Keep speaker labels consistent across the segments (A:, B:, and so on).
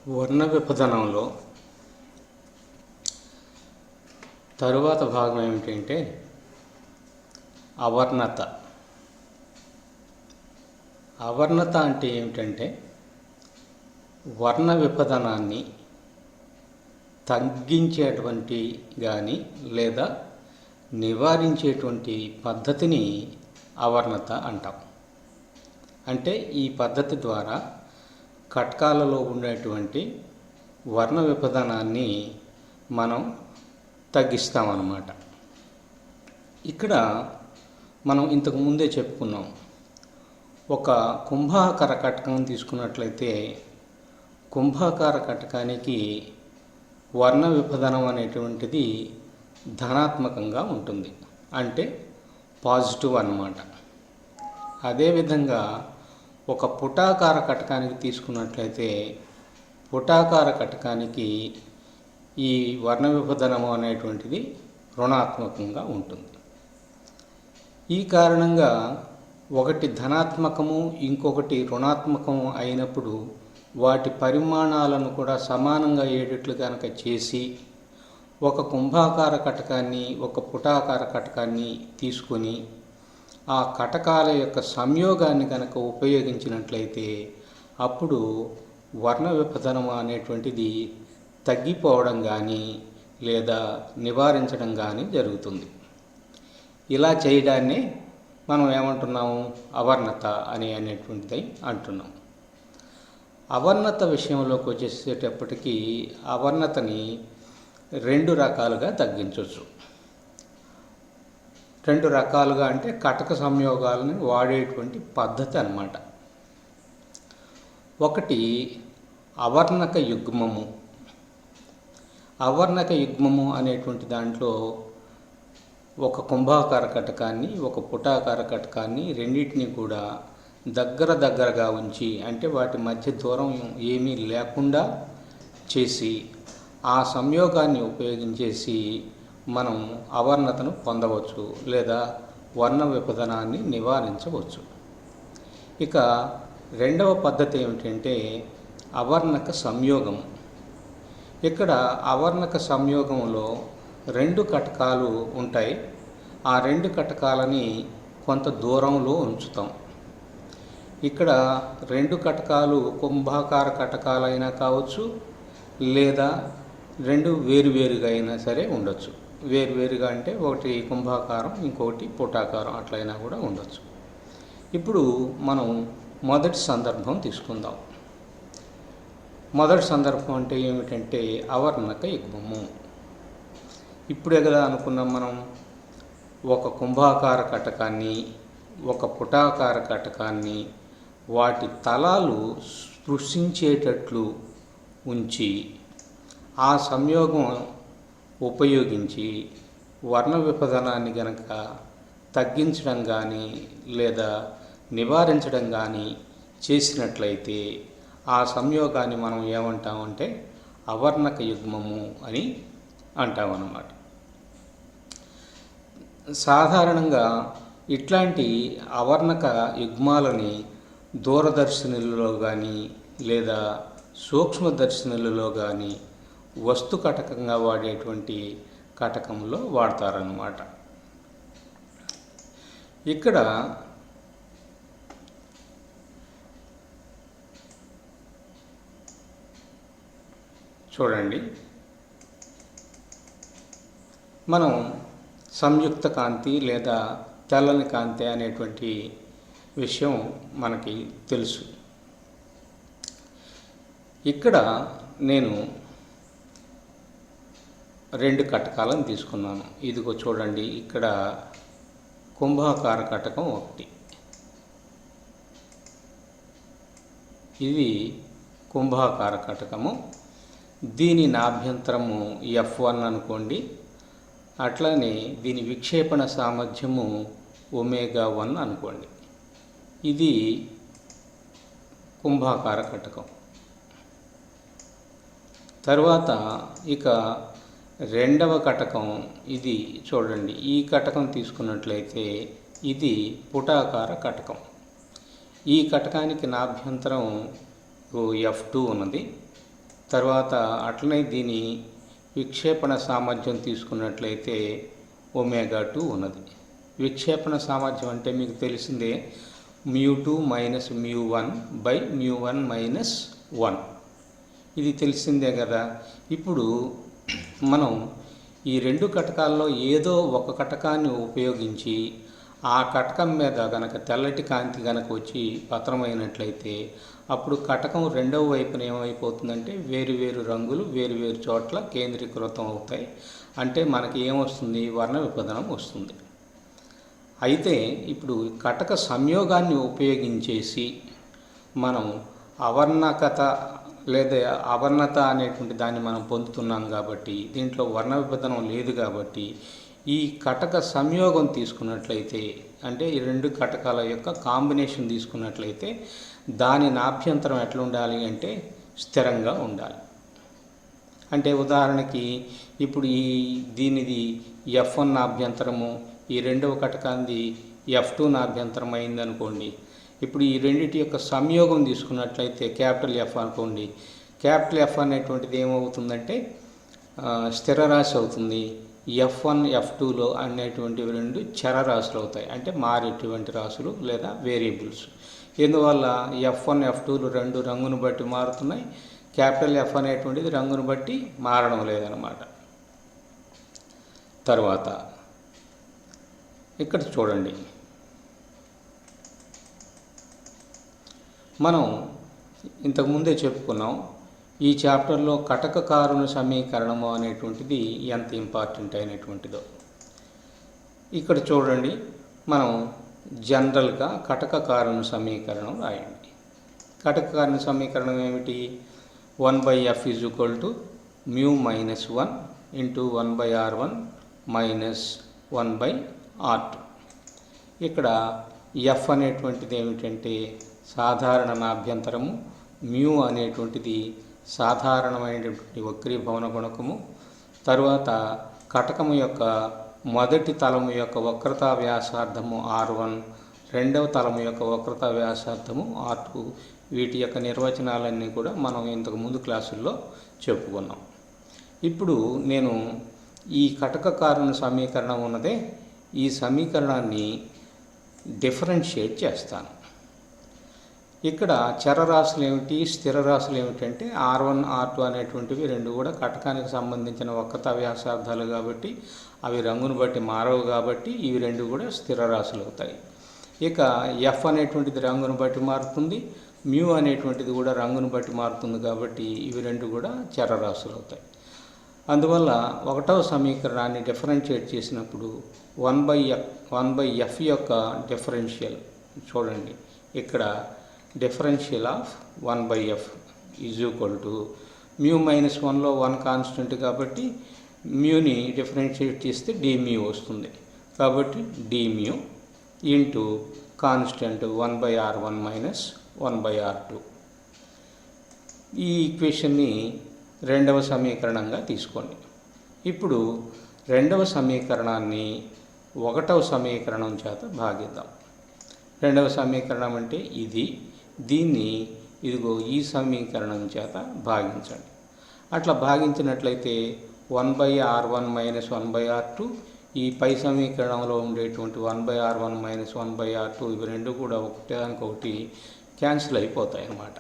A: వర్ణ విభజనంలో తరువాత భాగం ఏమిటంటే అవర్ణత. అవర్ణత అంటే ఏమిటంటే వర్ణ విభజనాన్ని తగ్గించేటువంటి కానీ లేదా నివారించేటువంటి పద్ధతిని అవర్ణత అంటాం. అంటే ఈ పద్ధతి ద్వారా కటకాలలో ఉండేటువంటి వర్ణ విభజనాన్ని మనం తగ్గిస్తామన్నమాట. ఇక్కడ మనం ఇంతకు ముందే చెప్పుకున్నాం, ఒక కుంభాకార కటకం తీసుకున్నట్లయితే కుంభాకార కటకానికి వర్ణ విభజనం అనేటువంటిది ధనాత్మకంగా ఉంటుంది, అంటే పాజిటివ్ అన్నమాట. అదేవిధంగా ఒక పుటాకార కటకానికి తీసుకున్నట్లయితే పుటాకార కటకానికి ఈ వర్ణ విభజనము అనేటువంటిది రుణాత్మకంగా ఉంటుంది. ఈ కారణంగా ఒకటి ధనాత్మకము ఇంకొకటి రుణాత్మకము అయినప్పుడు వాటి పరిమాణాలను కూడా సమానంగా అయ్యేటట్లు కనుక చేసి ఒక కుంభాకార కటకాన్ని ఒక పుటాకార కటకాన్ని తీసుకొని ఆ కటకాల యొక్క సంయోగాన్ని కనుక ఉపయోగించినట్లయితే అప్పుడు వర్ణ విభజనం అనేటువంటిది తగ్గిపోవడం కానీ లేదా నివారించడం కానీ జరుగుతుంది. ఇలా చేయడాన్ని మనం ఏమంటున్నాము, అవర్ణత అనేటువంటిది అంటున్నాం. అవర్ణత విషయంలోకి వచ్చేసేటప్పటికీ అవర్ణతని రెండు రకాలుగా తగ్గించవచ్చు. రెండు రకాలుగా అంటే కటక సంయోగాలను వాడేటువంటి పద్ధతి అన్నమాట. ఒకటి అవర్ణక యుగ్మము. అవర్ణక యుగ్మము అనేటువంటి దాంట్లో ఒక కుంభాకార కటకాన్ని ఒక పుటాకార కటకాన్ని రెండింటినీ కూడా దగ్గరగా ఉంచి, అంటే వాటి మధ్య దూరం ఏమీ లేకుండా చేసి ఆ సంయోగాన్ని ఉపయోగించేసి మనం అవర్ణతను పొందవచ్చు లేదా వర్ణ విభజనాన్ని నివారించవచ్చు. ఇక రెండవ పద్ధతి ఏమిటంటే అవర్ణక సంయోగం. ఇక్కడ అవర్ణక సంయోగంలో రెండు కటకాలు ఉంటాయి. ఆ రెండు కటకాలని కొంత దూరంలో ఉంచుతాం. ఇక్కడ రెండు కటకాలు కుంభాకార కటకాలైనా కావచ్చు లేదా రెండు వేరువేరుగా అయినా సరే ఉండొచ్చు. వేరువేరుగా అంటే ఒకటి కుంభాకారం ఇంకొకటి పుటాకారం అట్లయినా కూడా ఉండొచ్చు. ఇప్పుడు మనం మొదటి సందర్భం తీసుకుందాం. మొదటి సందర్భం అంటే ఏమిటంటే అవర్ణక యుగ్మము. ఇప్పుడే కదా అనుకున్నాం మనం, ఒక కుంభాకార కటకాన్ని ఒక పుటాకార కటకాన్ని వాటి తలాలు స్పృశించేటట్లు ఉంచి ఆ సంయోగం ఉపయోగించి వర్ణ విభజనాన్ని గనక తగ్గించడం కానీ లేదా నివారించడం కానీ చేసినట్లయితే ఆ సంయోగాన్ని మనం ఏమంటామంటే అవర్ణక యుగ్మము అని అంటామన్నమాట. సాధారణంగా ఇట్లాంటి అవర్ణక యుగ్మాలని దూరదర్శినులలో కానీ లేదా సూక్ష్మదర్శినులలో కానీ వస్తు కటకంగా వాడేటువంటి కటకంలో వాడతారన్నమాట. ఇక్కడ చూడండి, మనం సంయుక్త కాంతి లేదా తెల్లని కాంతి అనేటువంటి విషయం మనకి తెలుసు. ఇక్కడ నేను రెండు కటకాలను తీసుకున్నాను. ఇదిగో చూడండి, ఇక్కడ కుంభాకార కటకం ఒకటి, ఇది కుంభాకార కటకము. దీని నాభ్యంతరము F1 అనుకోండి. అట్లనే దీని విక్షేపణ సామర్థ్యము ω1 అనుకోండి. ఇది కుంభాకార కటకం. తర్వాత ఇక రెండవ కటకం, ఇది చూడండి, ఈ కటకం తీసుకున్నట్లయితే ఇది పుటాకార కటకం. ఈ కటకానికి నాభ్యంతరం F2 ఉన్నది. తర్వాత అట్లనే దీని విక్షేపణ సామర్థ్యం తీసుకున్నట్లయితే ఒమేగా 2 ఉన్నది. విక్షేపణ సామర్థ్యం అంటే మీకు తెలిసిందే, μ2 మైనస్ μ1 బై μ1 మైనస్ 1, ఇది తెలిసిందే కదా. ఇప్పుడు మనం ఈ రెండు కటకాల్లో ఏదో ఒక కటకాన్ని ఉపయోగించి ఆ కటకం మీద కనుక తెల్లటి కాంతి కనుక వచ్చి పతనమైనట్లయితే అప్పుడు కటకం రెండవ వైపున ఏమైపోతుందంటే వేరు రంగులు వేరు చోట్ల కేంద్రీకృతం అవుతాయి. అంటే మనకి ఏమొస్తుంది, వర్ణ విపదనం వస్తుంది. అయితే ఇప్పుడు కటక సంయోగాన్ని ఉపయోగించేసి మనం అవర్ణకత లేదా అవర్ణత అనేటువంటి దాన్ని మనం పొందుతున్నాం కాబట్టి, దీంట్లో వర్ణ విభజనం లేదు కాబట్టి ఈ కటక సంయోగం తీసుకున్నట్లయితే, అంటే ఈ రెండు కటకాల యొక్క కాంబినేషన్ తీసుకున్నట్లయితే దాని నాభ్యంతరం ఎట్లా ఉండాలి అంటే స్థిరంగా ఉండాలి. అంటే ఉదాహరణకి ఇప్పుడు దీనిది F1 నాభ్యంతరము, ఈ రెండవ కటకాంది F2 నాభ్యంతరం అయిందనుకోండి. ఇప్పుడు ఈ రెండింటి యొక్క సంయోగం తీసుకున్నట్లయితే క్యాపిటల్ F అనుకోండి. క్యాపిటల్ F అనేటువంటిది ఏమవుతుందంటే స్థిర రాశి అవుతుంది. F1 F2లో అనేటువంటివి రెండు చరరాశులు అవుతాయి, అంటే మారేటువంటి రాశులు లేదా వేరియబుల్స్. ఇందువల్ల F1 F2లు రెండు రంగును బట్టి మారుతున్నాయి, క్యాపిటల్ F అనేటువంటిది రంగును బట్టి మారడం లేదన్నమాట. తర్వాత ఇక్కడ చూడండి, మనం ఇంతకుముందే చెప్పుకున్నాం ఈ చాప్టర్లో కటక కారుణ సమీకరణము అనేటువంటిది ఎంత ఇంపార్టెంట్ అయినటువంటిదో. ఇక్కడ చూడండి, మనం జనరల్గా కటక కారుణ సమీకరణం రాయండి. కటక కారుణ సమీకరణం ఏమిటి? 1/f = μ - 1 × 1/r1 - 1/r2. ఇక్కడ F అనేటువంటిది ఏమిటంటే సాధారణ నాభ్యంతరము, మ్యూ అనేటువంటిది సాధారణమైనటువంటి వక్రీభవన గుణకము, తరువాత కటకము యొక్క మొదటి తలము యొక్క వక్రతా వ్యాసార్థము R1, రెండవ తలము యొక్క వక్రతా వ్యాసార్థము R2. వీటి యొక్క నిర్వచనాలన్నీ కూడా మనం ఇంతకుముందు క్లాసుల్లో చెప్పుకున్నాం. ఇప్పుడు నేను ఈ కటక కారుణ సమీకరణం ఉన్నదే, ఈ సమీకరణాన్ని డిఫరెన్షియేట్ చేస్తాను. ఇక్కడ చరరాశులు ఏమిటి, స్థిర రాశులు ఏమిటంటే R1, R2 అనేటువంటివి రెండు కూడా కటకానికి సంబంధించిన వక్రతా వ్యాసార్థాలు కాబట్టి అవి రంగును బట్టి మారవు, కాబట్టి ఇవి రెండు కూడా స్థిర రాశులు అవుతాయి. ఇక F అనేటువంటిది రంగును బట్టి మారుతుంది, మ్యూ అనేటువంటిది కూడా రంగును బట్టి మారుతుంది, కాబట్టి ఇవి రెండు కూడా చరరాశులు అవుతాయి. అందువల్ల ఒకటవ సమీకరణాన్ని డిఫరెన్షియేట్ చేసినప్పుడు 1/f యొక్క డిఫరెన్షియల్ చూడండి, ఇక్కడ డిఫరెన్షియల్ ఆఫ్ 1/f = μ - 1లో 1 కాన్స్టెంట్ కాబట్టి మ్యూని డిఫరెన్షియేట్ చేస్తే dμ వస్తుంది. కాబట్టి dμ into constant 1/r1 - 1/r2. ఈ ఈక్వేషన్ని రెండవ సమీకరణంగా తీసుకోండి. ఇప్పుడు రెండవ సమీకరణాన్ని ఒకటవ సమీకరణం చేత భాగిద్దాం. రెండవ సమీకరణం అంటే ఇది, దీన్ని ఇదిగో ఈ సమీకరణం చేత భాగించండి. అట్లా భాగించినట్లయితే 1/r1 - 1/r2, ఈ పై సమీకరణంలో ఉండేటువంటి 1/r1 - 1/r2 ఇవి రెండు కూడా ఒకదానికొకటి క్యాన్సిల్ అయిపోతాయి అన్నమాట.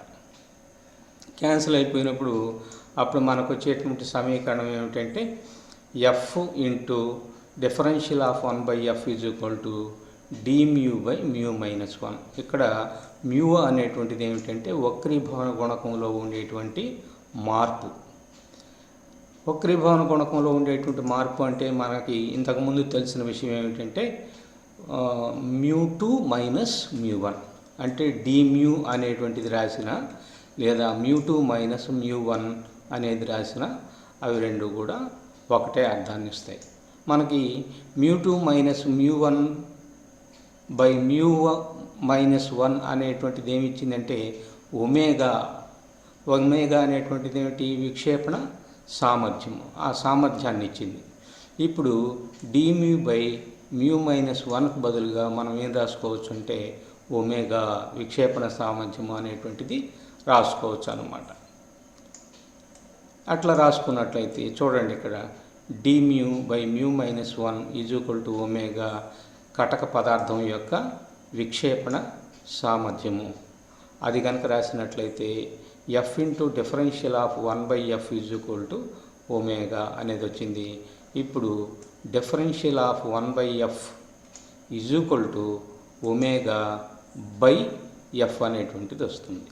A: క్యాన్సిల్ అయిపోయినప్పుడు అప్పుడు మనకు వచ్చేటువంటి సమీకరణం ఏమిటంటే F into differential of 1/f = dμ/μ - 1. ఇక్కడ మ్యూ అనేటువంటిది ఏమిటంటే వక్రీభవన గుణకంలో ఉండేటువంటి మార్పు. వక్రీభవన గుణకంలో ఉండేటువంటి మార్పు అంటే మనకి ఇంతకుముందు తెలిసిన విషయం ఏమిటంటే μ2 - μ1, అంటే dμ అనేటువంటిది రాసిన లేదా μ2 - μ1 అనేది రాసిన అవి రెండు కూడా ఒకటే అర్థాన్ని ఇస్తాయి. మనకి μ2 - μ1/μ-1 అనేటువంటిది ఏమి ఇచ్చిందంటే ఒమేగా అనేటువంటిది ఏమిటి, విక్షేపణ సామర్థ్యము, ఆ సామర్థ్యాన్ని ఇచ్చింది. ఇప్పుడు dμ/μ-1కు బదులుగా మనం ఏం రాసుకోవచ్చు అంటే ఒమేగా విక్షేపణ సామర్థ్యము అనేటువంటిది రాసుకోవచ్చు అన్నమాట. అట్లా రాసుకున్నట్లయితే చూడండి ఇక్కడ D mu by mu minus 1 is equal to omega కటక పదార్థం యొక్క విక్షేపణ సామర్థ్యము. అది కనుక రాసినట్లయితే F into differential of 1/f is equal to omega అనేది వచ్చింది. ఇప్పుడు differential of 1/f is equal to omega by F అనేటువంటిది వస్తుంది.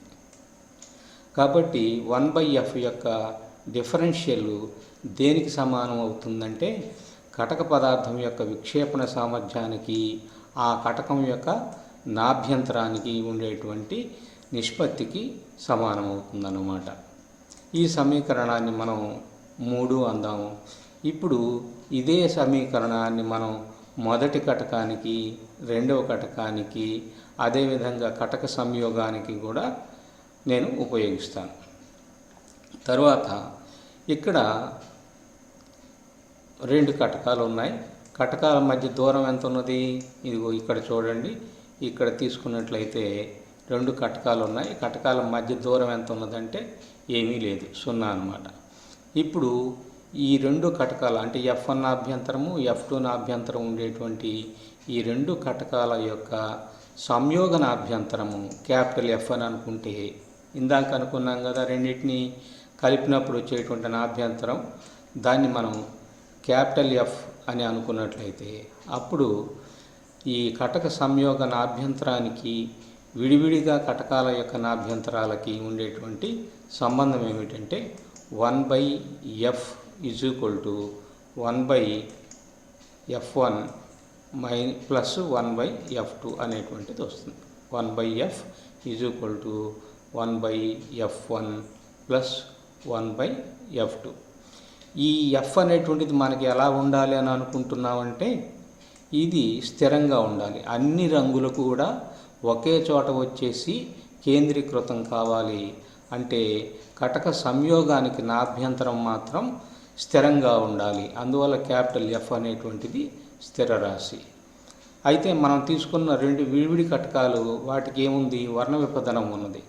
A: కాబట్టి 1/f యొక్క డిఫరెన్షియల్ దేనికి సమానం అవుతుందంటే కటక పదార్థం యొక్క విక్షేపణ సామర్థ్యానికి ఆ కటకం యొక్క నాభ్యంతరానికి ఉండేటువంటి నిష్పత్తికి సమానమవుతుందన్నమాట. ఈ సమీకరణాన్ని మనం 3 అందాము. ఇప్పుడు ఇదే సమీకరణాన్ని మనం మొదటి కటకానికి, రెండవ కటకానికి, అదేవిధంగా కటక సంయోగానికి కూడా నేను ఉపయోగిస్తాను. తర్వాత ఇక్కడ 2 కటకాలు ఉన్నాయి. కటకాల మధ్య దూరం ఎంత ఉన్నది? ఇదిగో ఇక్కడ చూడండి. ఇక్కడ తీసుకున్నట్లయితే 2 కటకాలు ఉన్నాయి. కటకాల మధ్య దూరం ఎంత ఉన్నదంటే ఏమీ లేదు, 0 అన్నమాట. ఇప్పుడు ఈ 2 కటకాలు అంటే F1 నాభ్యంతరము, F2 నాభ్యంతరం ఉండేటువంటి ఈ 2 కటకాల యొక్క సంయోగ నాభ్యంతరము క్యాపిటల్ F అని అనుకుంటే, ఇందాక అనుకున్నాం కదా రెండింటిని కలిపినప్పుడు వచ్చేటువంటి నాభ్యంతరం, దాన్ని మనం క్యాపిటల్ ఎఫ్ అని అనుకున్నట్లయితే అప్పుడు ఈ కటక సంయోగ నాభ్యంతరానికి విడివిడిగా కటకాల యొక్క నాభ్యంతరాలకి ఉండేటువంటి సంబంధం ఏమిటంటే 1/f is equal to 1/f1 plus 1/f2 అనేటువంటిది వస్తుంది. 1/f is equal to 1/f1 plus 1/f2. ఈ ఎఫ్ అనేటువంటిది మనకి ఎలా ఉండాలి అని అనుకుంటున్నామంటే ఇది స్థిరంగా ఉండాలి. అన్ని రంగులకు కూడా ఒకే చోట వచ్చేసి కేంద్రీకృతం కావాలి. అంటే కటక సంయోగానికి నాభ్యంతరం మాత్రం స్థిరంగా ఉండాలి. అందువల్ల క్యాపిటల్ ఎఫ్ అనేటువంటిది స్థిర రాశి. అయితే మనం తీసుకున్న 2 విడివిడి కటకాలు వాటికి ఏముంది? వర్ణ విపదనం ఉన్నది.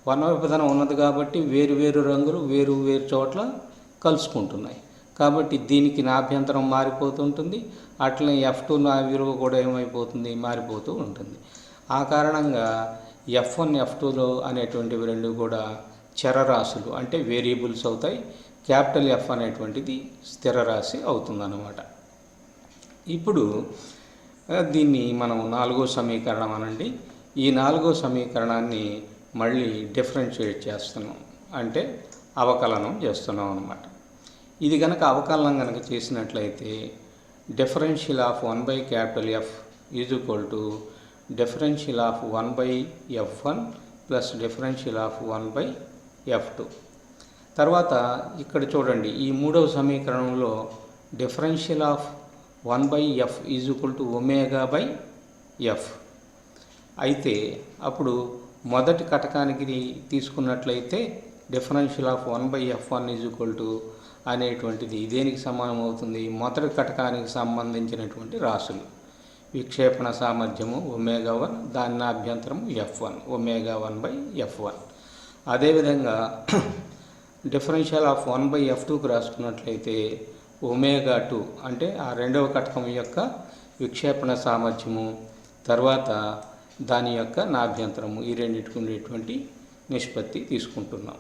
A: వర్ణ విపదనం ఉన్నది కాబట్టి వేరు వేరు రంగులు వేరు వేరు చోట్ల కలుసుకుంటున్నాయి. కాబట్టి దీనికి నాభ్యంతరం మారిపోతుంటుంది. అట్లనే F2 నా విలువ కూడా ఏమైపోతుంది? మారిపోతూ ఉంటుంది. ఆ కారణంగా F1 F2లో అనేటువంటివి 2 కూడా చరరాశులు అంటే వేరియబుల్స్ అవుతాయి. క్యాపిటల్ ఎఫ్ అనేటువంటిది స్థిర రాశి అవుతుందన్నమాట. ఇప్పుడు దీన్ని మనం 4వ సమీకరణం అనండి. ఈ 4వ సమీకరణాన్ని మళ్ళీ డిఫరెన్షియేట్ చేస్తున్నాం, అంటే అవకలనం చేస్తున్నాం అన్నమాట. ఇది కనుక అవకలనం కనుక చేసినట్లయితే differential of 1/F is equal to differential of 1/F1 plus differential of 1/F2. తర్వాత ఇక్కడ చూడండి, ఈ 3వ సమీకరణంలో differential of 1/F is equal to omega by F. అయితే అప్పుడు మొదటి కటకానికి తీసుకున్నట్లయితే differential of 1/F1 is equal to అనేటువంటిది దేనికి సమానం అవుతుంది? మొదటి కటకానికి సంబంధించినటువంటి రాశులు. విక్షేపణ సామర్థ్యము ఒమేగా 1, దాని అభ్యంతరము F1, ఒమేగా 1/F1. అదేవిధంగా డిఫరెన్షియల్ ఆఫ్ 1/F2కు రాసుకున్నట్లయితే ఒమేగా 2 అంటే ఆ 2వ కటకం యొక్క విక్షేపణ సామర్థ్యము, తర్వాత దాని యొక్క నాభ్యంతరము, ఈ రెండింటికి ఉండేటువంటి నిష్పత్తి తీసుకుంటున్నాం.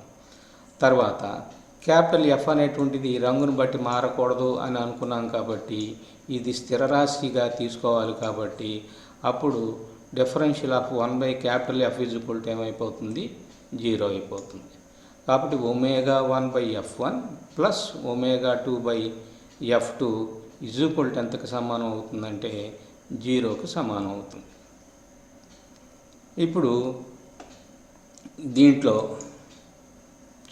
A: తర్వాత క్యాపిటల్ ఎఫ్ అనేటువంటిది రంగును బట్టి మారకూడదు అని అనుకున్నాం కాబట్టి ఇది స్థిర రాశిగా తీసుకోవాలి. కాబట్టి అప్పుడు differential of 1/F is equal to ఏమైపోతుంది? 0 అయిపోతుంది. కాబట్టి omega 1/F1 plus omega 2/F2 is equal to ఎంతకు సమానం అవుతుందంటే 0కు సమానం అవుతుంది. ఇప్పుడు దీంట్లో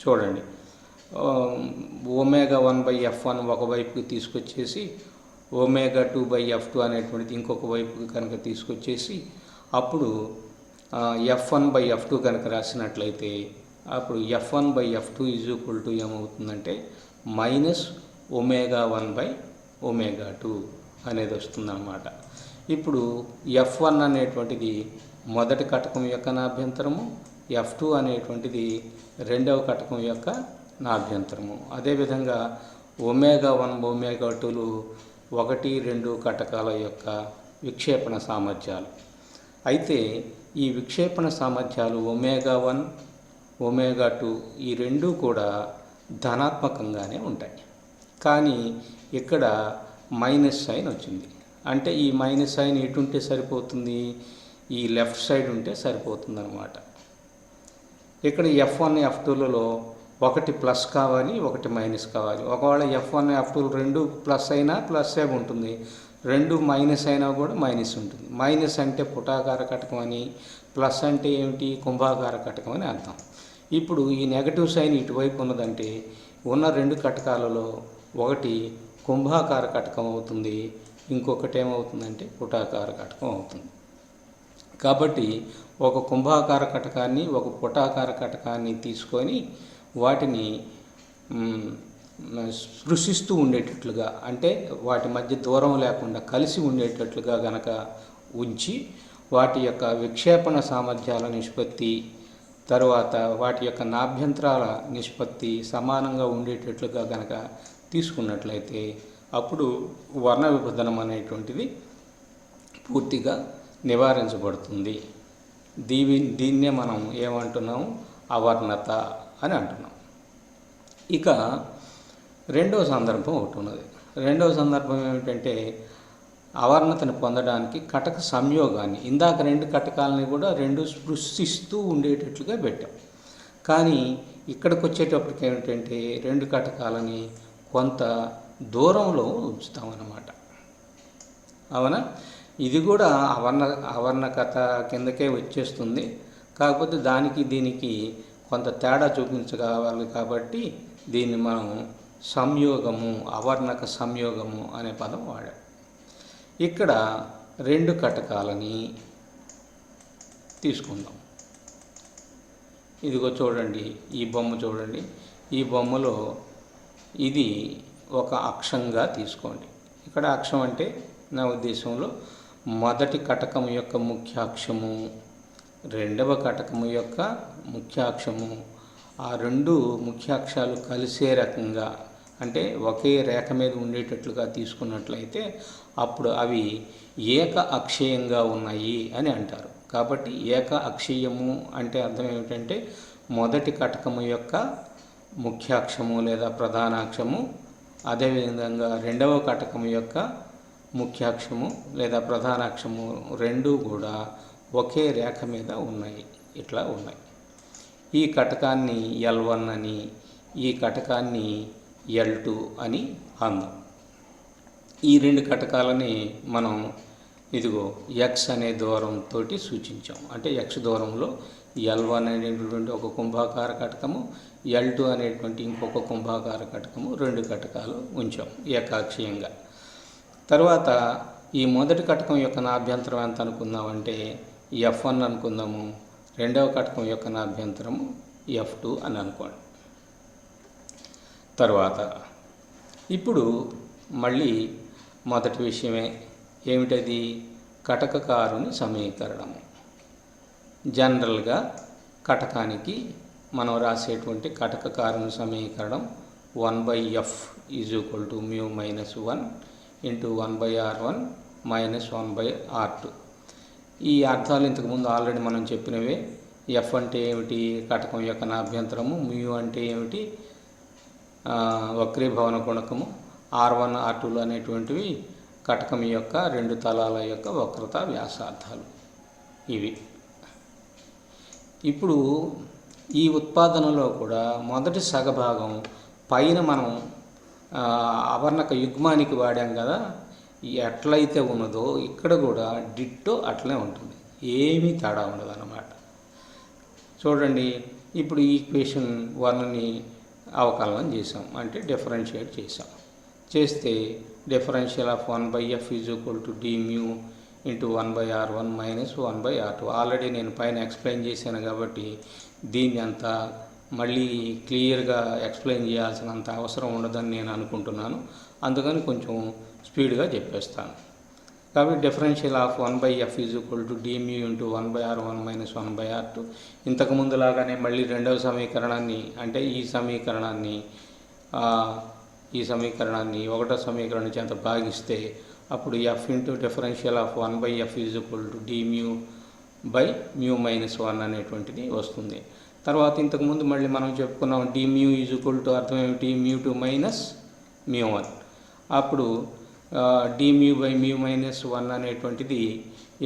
A: చూడండి, ఒమేగా 1/F1 ఒకవైపుకి తీసుకొచ్చేసి ఒమేగా 2/F2 అనేటువంటిది ఇంకొక వైపుకి కనుక తీసుకొచ్చేసి అప్పుడు F1/F2 కనుక రాసినట్లయితే అప్పుడు F1/F2 ఈజ్ ఈక్వల్ టు ఏమవుతుందంటే మైనస్ ఒమేగా 1/ఒమేగా 2 అనేది వస్తుందన్నమాట. ఇప్పుడు F1 అనేటువంటిది మొదటి కటకం యొక్క నాభ్యంతరము, F2 అనేటువంటిది 2వ కటకం యొక్క నా అభ్యంతరము. అదేవిధంగా ఒమేగా 1 ఒమేగా 2లు 1, 2 కటకాల యొక్క విక్షేపణ సామర్థ్యాలు. అయితే ఈ విక్షేపణ సామర్థ్యాలు ఒమేగా 1 ఒమేగా 2 ఈ రెండూ కూడా ధనాత్మకంగానే ఉంటాయి. కానీ ఇక్కడ మైనస్ సైన్ వచ్చింది. అంటే ఈ మైనస్ సైన్ ఎటు ఉంటే సరిపోతుంది, ఈ లెఫ్ట్ సైడ్ ఉంటే సరిపోతుంది అన్నమాట. ఇక్కడ F1 F2లలో ఒకటి ప్లస్ కావాలి, ఒకటి మైనస్ కావాలి. ఒకవేళ F1 F2 రెండు ప్లస్ అయినా ప్లస్ ఉంటుంది, రెండు మైనస్ అయినా కూడా మైనస్ ఉంటుంది. మైనస్ అంటే పుటాకార కటకం అని, ప్లస్ అంటే ఏమిటి, కుంభాకార కటకం అని అర్థం. ఇప్పుడు ఈ నెగటివ్ సైన్ ఇటువైపు ఉన్నదంటే ఉన్న రెండు కటకాలలో ఒకటి కుంభాకార కటకం అవుతుంది, ఇంకొకటి ఏమవుతుందంటే పుటాకార కటకం అవుతుంది. కాబట్టి ఒక కుంభాకార కటకాన్ని ఒక పుటాకార కటకాన్ని తీసుకొని వాటిని స్పృశిస్తూ ఉండేటట్లుగా, అంటే వాటి మధ్య దూరం లేకుండా కలిసి ఉండేటట్లుగా గనక ఉంచి వాటి యొక్క విక్షేపణ సామర్థ్యాల నిష్పత్తి, తరువాత వాటి యొక్క నాభ్యంతరాల నిష్పత్తి సమానంగా ఉండేటట్లుగా గనక తీసుకున్నట్లయితే అప్పుడు వర్ణ విభజనం అనేటువంటిది పూర్తిగా నివారించబడుతుంది. దీన్నే మనం ఏమంటున్నాము, అవర్ణత అని అంటున్నాం. ఇక రెండవ సందర్భం ఒకటి ఉన్నది. రెండవ సందర్భం ఏమిటంటే అవర్ణతను పొందడానికి కటక సంయోగాన్ని, ఇందాక రెండు కటకాలని కూడా రెండు స్పృశిస్తూ ఉండేటట్లుగా పెట్టాం. కానీ ఇక్కడికి వచ్చేటప్పటికి ఏమిటంటే రెండు కటకాలని కొంత దూరంలో ఉంచుతామన్నమాట. అవునా? ఇది కూడా అవర్ణకత కిందకే వచ్చేస్తుంది. కాకపోతే దానికి దీనికి కొంత తేడా చూపించగలగాలి. కాబట్టి దీన్ని మనం సంయోగము, అవర్ణక సంయోగము అనే పదం వాడాం. ఇక్కడ రెండు కటకాలని తీసుకుందాం. ఇదిగో చూడండి, ఈ బొమ్మ చూడండి. ఈ బొమ్మలో ఇది ఒక అక్షంగా తీసుకోండి. ఇక్కడ అక్షం అంటే నా ఉద్దేశంలో మొదటి కటకం యొక్క ముఖ్యాక్షము, రెండవ కటకము యొక్క ముఖ్యాక్షము, ఆ రెండు ముఖ్యాక్షాలు కలిసే రకంగా, అంటే ఒకే రేఖ మీద ఉండేటట్లుగా తీసుకున్నట్లయితే అప్పుడు అవి ఏక అక్షీయంగా ఉన్నాయి అని అంటారు. కాబట్టి ఏక అక్షీయము అంటే అర్థం ఏమిటంటే మొదటి కటకము యొక్క ముఖ్యాక్షము లేదా ప్రధానాక్షము, అదేవిధంగా రెండవ కటకము యొక్క ముఖ్యాక్షము లేదా ప్రధానాక్షము రెండూ కూడా ఒకే రేఖ మీద ఉన్నాయి, ఇట్లా ఉన్నాయి. ఈ కటకాన్ని L1 అని, ఈ కటకాన్ని L2 అని అందాం. ఈ రెండు కటకాలని మనం ఇదిగో x అనే దూరంతో సూచించాం. అంటే x దూరంలో L1 అనేటువంటి ఒక కుంభాకార కటకము, L2 అనేటువంటి ఇంకొక కుంభాకార కటకము, రెండు కటకాలు ఉంచాం ఏకాక్షీయంగా. తర్వాత ఈ మొదటి కటకం యొక్క నాభ్యంతరం ఎంత అనుకుందామంటే F1 అనుకుందాము, రెండవ కటకం యొక్క నాభ్యంతరము F2 అని అనుకోండి. తర్వాత ఇప్పుడు మళ్ళీ మొదటి విషయమే ఏమిటది, కటకకారుని సమీకరణము. జనరల్గా కటకానికి మనం రాసేటువంటి కటకకారుని సమీకరణం 1/f = μ - 1 × 1/r1 - 1/r2. ఈ అర్థాలు ఇంతకుముందు ఆల్రెడీ మనం చెప్పినవే. ఎఫ్ అంటే ఏమిటి, కటకం యొక్క నాభ్యంతరము. మ్యూ అంటే ఏమిటి, వక్రీభవన గుణకము. R1 R2 అనేటువంటివి కటకం యొక్క రెండు తలాల యొక్క వక్రత వ్యాసార్థాలు ఇవి. ఇప్పుడు ఈ ఉత్పాదనలో కూడా మొదటి సగభాగం పైన మనం అవర్ణక యుగ్మానికి వాడాం కదా, ఎట్లయితే ఉన్నదో ఇక్కడ కూడా డిట్టో అట్లనే ఉంటుంది, ఏమీ తేడా ఉండదు అన్నమాట. చూడండి, ఇప్పుడు ఈ ఈక్వేషన్ 1ని అవకలనం చేసాం, అంటే డిఫరెన్షియేట్ చేసాం. చేస్తే differential of 1/f = dμ × 1/r1 - 1/r2. Already నేను పైన ఎక్స్ప్లెయిన్ చేశాను కాబట్టి దీన్ని అంతా మళ్ళీ క్లియర్గా ఎక్స్ప్లెయిన్ చేయాల్సినంత అవసరం ఉండదని నేను అనుకుంటున్నాను. అందుకని కొంచెం స్పీడ్గా చెప్పేస్తాను. కాబట్టి differential of 1/f is equal to d mu into 1/r1 minus 1/r2. ఇంతకుముందు లాగానే మళ్ళీ రెండవ సమీకరణాన్ని అంటే ఈ సమీకరణాన్ని ఒకటో సమీకరణం చేత భాగిస్తే అప్పుడు f into differential of 1/f is equal to d mu by mu minus 1 అనేటువంటిది వస్తుంది. తర్వాత ఇంతకుముందు మళ్ళీ మనం చెప్పుకున్నాం d mu is equal to అర్థం ఏమిటి, mu2 మైనస్ mu1. అప్పుడు d mu by mu minus 1 అనేటువంటిది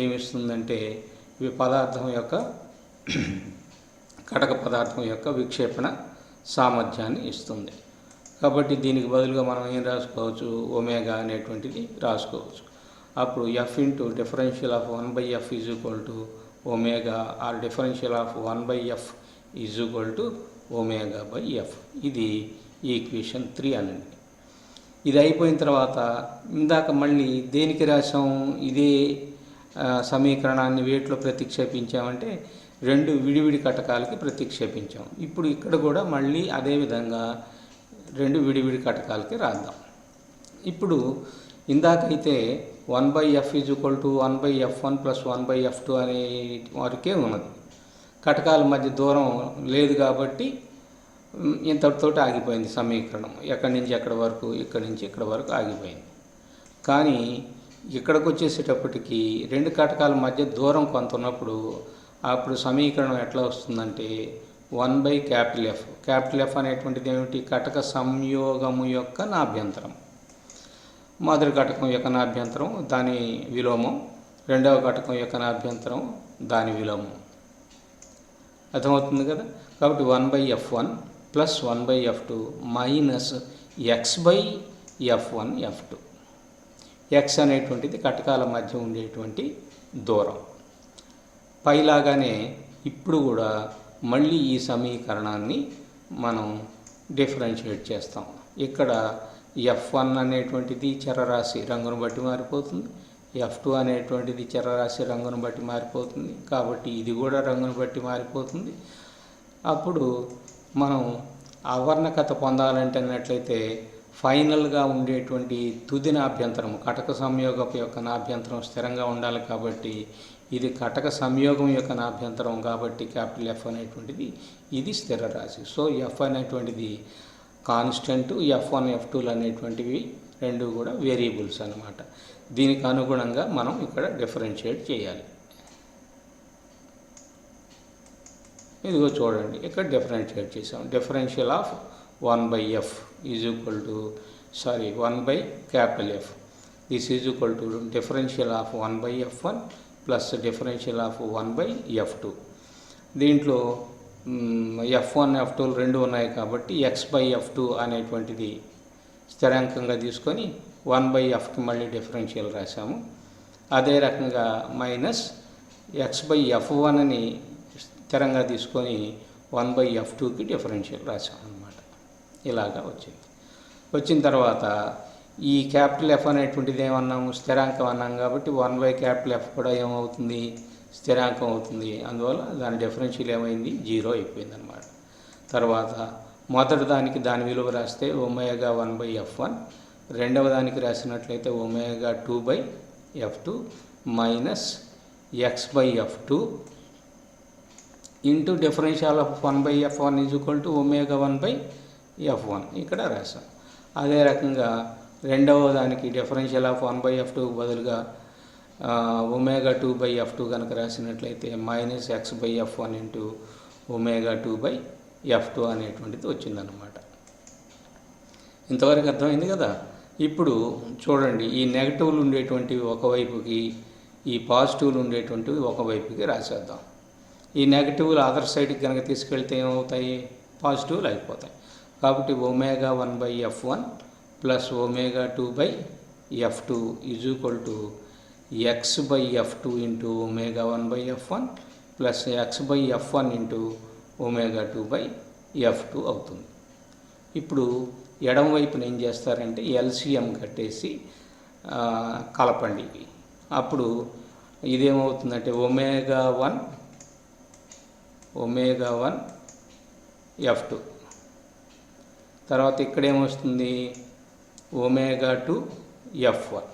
A: ఏమిస్తుందంటే కటక పదార్థం యొక్క విక్షేపణ సామర్థ్యాన్ని ఇస్తుంది. కాబట్టి దీనికి బదులుగా మనం ఏం రాసుకోవచ్చు, ఒమేగా అనేటువంటిది రాసుకోవచ్చు. అప్పుడు f into differential of 1/f is equal to omega or differential of 1/f is equal to omega by f. ఇది ఈక్వేషన్ 3 అనండి. ఇది అయిపోయిన తర్వాత ఇందాక మళ్ళీ దేనికి రాసాం, ఇదే సమీకరణాన్ని వేటిలో ప్రతిక్షేపించామంటే రెండు విడివిడి కటకాలకి ప్రతిక్షేపించాం. ఇప్పుడు ఇక్కడ కూడా మళ్ళీ అదేవిధంగా రెండు విడివిడి కటకాలకి రాద్దాం. ఇప్పుడు ఇందాకైతే 1/f is equal to 1/f1 plus 1/f2 అనే వరకే ఉన్నది. కటకాల మధ్య దూరం లేదు కాబట్టి ఇంతటితోటి ఆగిపోయింది సమీకరణం. ఎక్కడి నుంచి ఎక్కడి వరకు, ఇక్కడి నుంచి ఇక్కడ వరకు ఆగిపోయింది. కానీ ఇక్కడికి వచ్చేసేటప్పటికి రెండు కటకాల మధ్య దూరం కొంత ఉన్నప్పుడు అప్పుడు సమీకరణం ఎట్లా వస్తుందంటే 1/F. క్యాపిటల్ F అనేటువంటిది ఏమిటి, కటక సంయోగము యొక్క నాభ్యంతరం. మొదటి కటకం యొక్క నాభ్యంతరం దాని విలోమం, రెండవ కటకం యొక్క నాభ్యంతరం దాని విలోమం. అర్థమవుతుంది కదా. కాబట్టి 1/F1 plus 1/F2 minus x/F1 F2. x అనేటువంటిది కటకాల మధ్య ఉండేటువంటి దూరం. పైలాగానే ఇప్పుడు కూడా మళ్ళీ ఈ సమీకరణాన్ని మనం డిఫరెన్షియేట్ చేస్తాం. ఇక్కడ F1 అనేటువంటిది చరరాశి రంగును బట్టి మారిపోతుంది, F2 అనేటువంటిది చరరాశి రంగును బట్టి మారిపోతుంది. కాబట్టి ఇది కూడా రంగును బట్టి మారిపోతుంది. అప్పుడు మనం అవర్ణకత పొందాలంటే అన్నట్లయితే ఫైనల్గా ఉండేటువంటి తుది నాభ్యంతరం కటక సంయోగం యొక్క నాభ్యంతరం స్థిరంగా ఉండాలి. కాబట్టి ఇది కటక సంయోగం యొక్క నాభ్యంతరం కాబట్టి క్యాపిటల్ F అనేటువంటిది ఇది స్థిర రాశి. సో F అనేటువంటిది కాన్స్టెంట్, F1 F2లు అనేటువంటివి రెండు కూడా వేరియబుల్స్ అన్నమాట. దీనికి అనుగుణంగా మనం ఇక్కడ డిఫరెన్షియేట్ చేయాలి. ఇదిగో చూడండి, ఇక్కడ డిఫరెన్షియేట్ చేసాం. Differential of 1/F is equal to 1/F. This is equal to differential of 1/F1 plus differential of 1/F2. దీంట్లో F1 F2లు రెండు ఉన్నాయి కాబట్టి x/F2 అనేటువంటిది స్థిరాంకంగా తీసుకొని 1/Fకి మళ్ళీ డిఫరెన్షియల్ రాసాము. అదే రకంగా మైనస్ x/F1ని స్థిరంగా తీసుకొని 1/F2కి డిఫరెన్షియల్ రాసాము అన్నమాట. ఇలాగా వచ్చిన తర్వాత ఈ క్యాపిటల్ F అనేటువంటిది ఏమన్నాము, స్థిరాంకం అన్నాం కాబట్టి 1/F కూడా ఏమవుతుంది, స్థిరాంకం అవుతుంది. అందువల్ల దాని డిఫరెన్షియల్ ఏమైంది, 0 అయిపోయింది అన్నమాట. తర్వాత మొదటి దానికి దాని విలువ రాస్తే ఒమేగా 1/F1, రెండవ దానికి రాసినట్లయితే omega 2/F2 minus x/F2 into differential of 1/F1 is equal to omega 1/F1 ఇక్కడ రాసాం. అదే రకంగా రెండవ దానికి డిఫరెన్షియల్ ఆఫ్ 1/F2కు బదులుగా ఒమేగా 2/F2 కనుక రాసినట్లయితే minus x/F1 into omega 2/F2 అనేటువంటిది వచ్చిందన్నమాట. ఇంతవరకు అర్థమైంది కదా. ఇప్పుడు చూడండి, ఈ నెగటివ్లు ఉండేటువంటివి ఒకవైపుకి, ఈ పాజిటివ్లు ఉండేటువంటివి ఒకవైపుకి రాసేద్దాం. ఈ నెగటివ్లు అదర్ సైడ్కి కనుక తీసుకెళ్తే ఏమవుతాయి, పాజిటివ్లు అయిపోతాయి. కాబట్టి omega 1/F1 plus omega 2/F2 is equal to x/F2 into omega 1/F1 plus x/F1 into omega 2/F2 అవుతుంది. ఇప్పుడు ఎడమ వైపున ఏం చేస్తారంటే LCM కట్టేసి కలపండి. అప్పుడు ఇదేమవుతుందంటే ఒమేగా 1 F2, తర్వాత ఇక్కడేమొస్తుంది ఒమేగా 2 F1.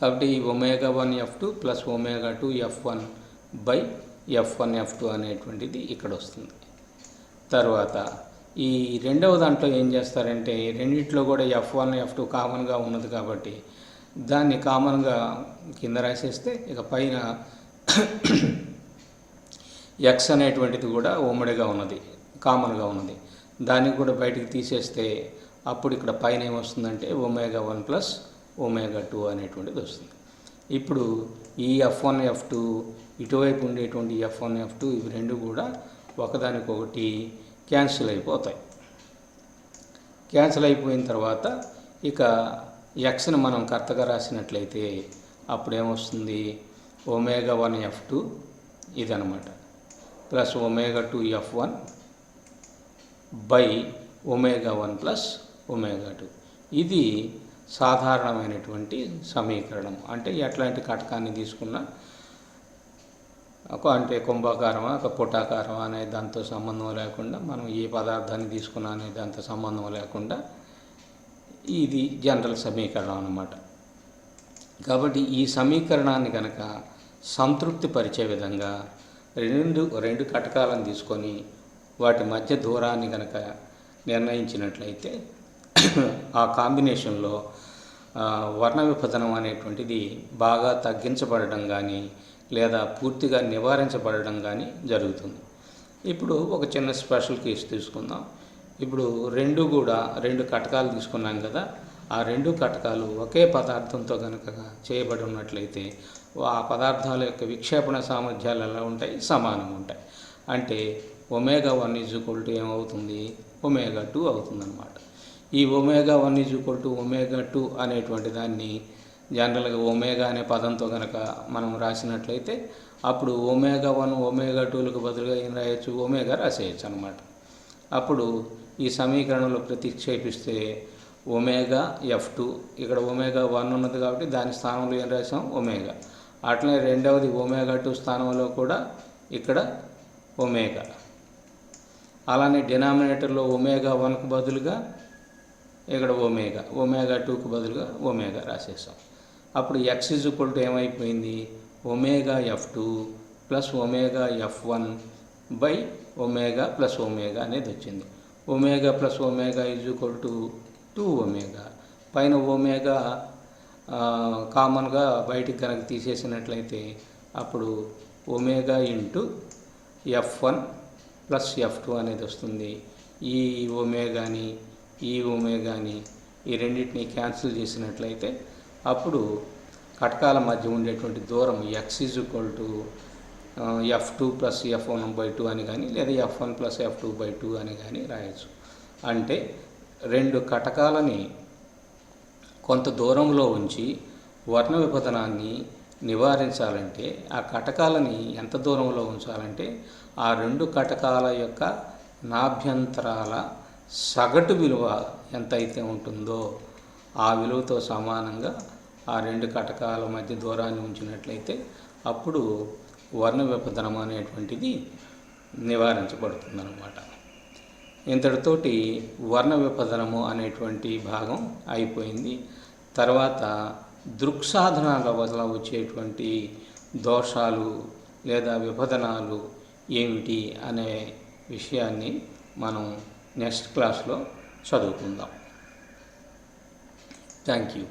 A: కాబట్టి ఈ ఒమేగా1 F2 plus ఒమేగా2 F1 by F1 F2 అనేటువంటిది ఇక్కడ వస్తుంది. తర్వాత ఈ రెండవ దాంట్లో ఏం చేస్తారంటే రెండిట్లో కూడా F1 F2 కామన్గా ఉన్నది కాబట్టి దాన్ని కామన్గా కింద రాసేస్తే ఇక పైన ఎక్స్ అనేటువంటిది కూడా ఉమ్మడిగా ఉన్నది, కామన్గా ఉన్నది, దాన్ని కూడా బయటికి తీసేస్తే అప్పుడు ఇక్కడ పైన ఏమొస్తుందంటే ఒమేగా1 ప్లస్ ఒమేగా2 అనేటువంటిది వస్తుంది. ఇప్పుడు ఈ F1 F2 ఇటువైపు ఉండేటువంటి F1 F2 ఇవి రెండు కూడా ఒకదానికొకటి క్యాన్సిల్ అయిపోతాయి. క్యాన్సిల్ అయిపోయిన తర్వాత ఇక ఎక్స్ని మనం కరెక్ట్గా రాసినట్లయితే అప్పుడు ఏమొస్తుంది ఒమేగా1 F2 ఇదనమాట ప్లస్ ఒమేగా2 F1 బై ఒమేగా1 ప్లస్ ఒమేగా2. ఇది సాధారణమైనటువంటి సమీకరణం. అంటే ఎట్లాంటి కటకాన్ని తీసుకున్నా అంటే కుంభాకారమా పుటాకారమా అనే దాంతో సంబంధం లేకుండా, మనం ఏ పదార్థాన్ని తీసుకున్నా అనే దాంతో సంబంధం లేకుండా ఇది జనరల్ సమీకరణం అన్నమాట. కాబట్టి ఈ సమీకరణాన్ని కనుక సంతృప్తి పరిచే విధంగా రెండు కటకాలను తీసుకొని వాటి మధ్య దూరాన్ని కనుక నిర్ణయించినట్లయితే ఆ కాంబినేషన్లో వర్ణ విభజనం అనేటువంటిది బాగా తగ్గించబడడం కానీ లేదా పూర్తిగా నివారించబడడం కానీ జరుగుతుంది. ఇప్పుడు ఒక చిన్న స్పెషల్ కేసు తీసుకుందాం. ఇప్పుడు రెండు కటకాలు తీసుకున్నాం కదా, ఆ రెండు కటకాలు ఒకే పదార్థంతో కనుక చేయబడి ఉన్నట్లయితే ఆ పదార్థాల యొక్క విక్షేపణ సామర్థ్యాలు ఎలా ఉంటాయి, సమానంగా ఉంటాయి. అంటే ఒమేగా1 ఏమవుతుంది, ఒమేగా2 అవుతుందన్నమాట. ఈ ఒమేగా1 ఒమేగా2 అనేటువంటి దాన్ని జనరల్గా ఒమేగా అనే పదంతో కనుక మనం రాసినట్లయితే అప్పుడు ఒమేగా1 ఒమేగా2లకు బదులుగా ఏం రాయొచ్చు, ఒమేగా రాసేయచ్చు అనమాట. అప్పుడు ఈ సమీకరణంలో ప్రతిక్షేపిస్తే ఒమేగా F2 ఇక్కడ ఒమేగా1 ఉన్నది కాబట్టి దాని స్థానంలో ఏం రాసాం, ఒమేగా. అట్లనే రెండవది ఒమేగా2 స్థానంలో కూడా ఇక్కడ ఒమేగా. అలానే డినామినేటర్లో ఒమేగా1కు బదులుగా ఇక్కడ ఒమేగా2కు బదులుగా ఒమేగా రాసేసాం. అప్పుడు ఎక్స్ ఏమైపోయింది, omega F2 plus omega F1 by omega plus omega అనేది వచ్చింది. Omega plus omega 2 omega. పైన ఒమేగా కామన్గా బయటికి కనుక తీసేసినట్లయితే అప్పుడు omega into F1 plus F2 అనేది వస్తుంది. ఈ ఒమేగాని ఈ రెండింటిని క్యాన్సిల్ చేసినట్లయితే అప్పుడు కటకాల మధ్య ఉండేటువంటి దూరం ఎక్స్ F2 ప్లస్ F1/2 అని కానీ లేదా F1 ప్లస్ F2/2 అని కానీ రాయొచ్చు. అంటే రెండు కటకాలని కొంత దూరంలో ఉంచి వర్ణ విభజనాన్ని నివారించాలంటే ఆ కటకాలని ఎంత దూరంలో ఉంచాలంటే ఆ రెండు కటకాల యొక్క నాభ్యంతరాల సగటు విలువ ఎంతైతే ఉంటుందో ఆ విలువతో సమానంగా ఆ రెండు కటకాల మధ్య దూరాన్ని ఉంచినట్లయితే అప్పుడు వర్ణ విభజనం అనేటువంటిది నివారించబడుతుందన్నమాట. ఇంతటితోటి వర్ణ విభజనము అనేటువంటి భాగం అయిపోయింది. తర్వాత దృక్సాధనాల వల్ల వచ్చేటువంటి దోషాలు లేదా విభజనాలు ఏమిటి అనే విషయాన్ని మనం నెక్స్ట్ క్లాస్లో చదువుకుందాం. Thank you.